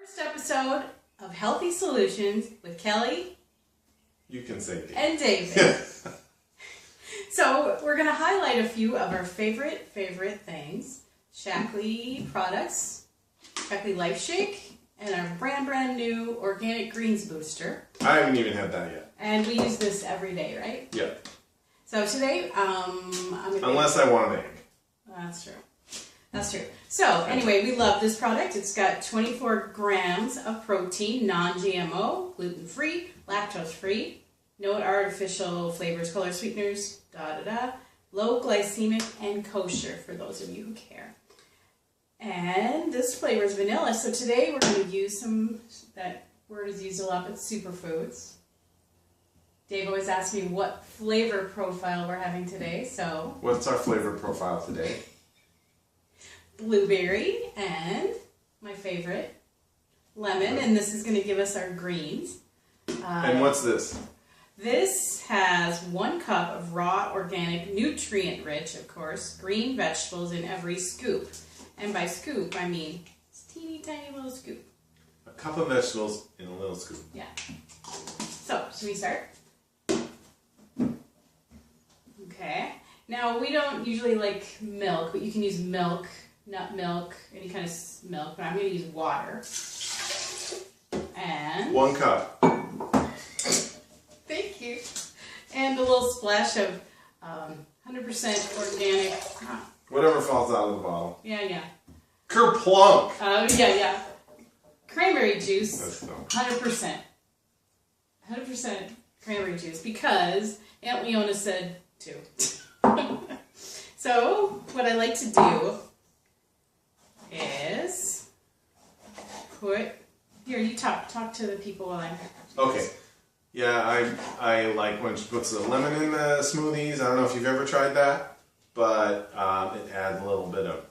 First episode of Healthy Solutions with Kelli. You can say David. And David. So we're going to highlight a few of our favorite things. Shaklee products, Shaklee Life Shake, and our brand new Organic Greens Booster. I haven't even had that yet. And we use this every day, right? Yep. So today, unless I want an egg. That's true. That's true. So anyway, we love this product. It's got 24 grams of protein, non-GMO, gluten-free, lactose-free, no artificial flavors, color sweeteners, low glycemic, and kosher for those of you who care. And this flavor is vanilla. So today we're going to use that word is used a lot, but superfoods. Dave always asks me what flavor profile we're having today. So what's our flavor profile today? Blueberry and my favorite, lemon, and this is going to give us our greens. And what's this? This has 1 cup of raw, organic, nutrient-rich, of course, green vegetables in every scoop. And by scoop, I mean it's teeny tiny little scoop. A cup of vegetables in a little scoop. Yeah. So, should we start? Okay. Now, we don't usually like milk, but you can use milk, nut milk, any kind of milk, but I'm going to use water. And 1 cup. Thank you. And a little splash of 100% organic. Whatever falls out of the bottle. Yeah. Kerplunk! Yeah. Cranberry juice. That's no. 100%. 100% cranberry juice because Aunt Leona said to. So, what I like to do is put... Here, you talk to the people while I'm... Okay. Yeah, I like when she puts the lemon in the smoothies. I don't know if you've ever tried that, but it adds a little bit of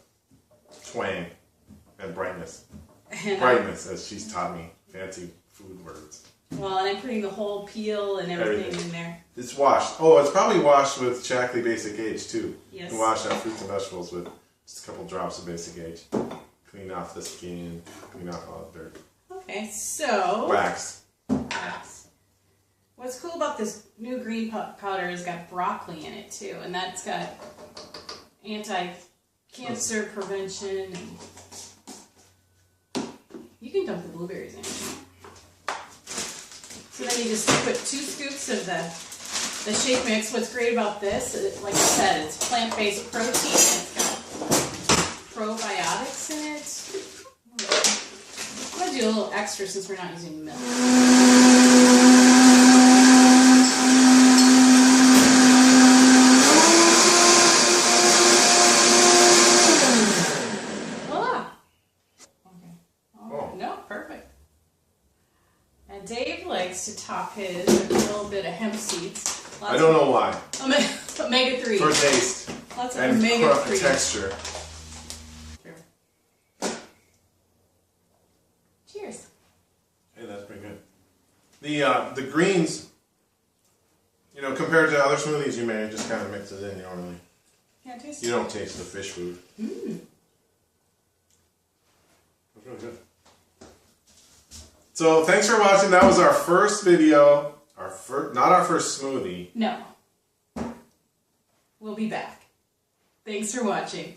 twang and brightness. Brightness, as she's taught me fancy food words. Well, and I'm putting the whole peel and everything in there. It's washed. Oh, it's probably washed with Shaklee Basic Age, too. Yes. You can wash out fruits and vegetables with just a couple drops of Basic Age. Clean off the skin, clean off all the dirt. Okay, so... Wax. What's cool about this new green powder is got broccoli in it too, and that's got anti-cancer prevention. And you can dump the blueberries in. So then you just put 2 scoops of the shake mix. What's great about this, like I said, it's plant-based protein. It's got probiotics in it. I'm going to do a little extra since we're not using milk. Dave likes to top his with a little bit of hemp seeds. I don't know why. Omega-3. For taste. Lots of and omega-3. Texture. True. Cheers. Hey, that's pretty good. The greens, compared to other smoothies you may just kind of mix it in. You don't taste the fish food. That's really good. So thanks for watching. That was our first video. Not our first smoothie. No. We'll be back. Thanks for watching.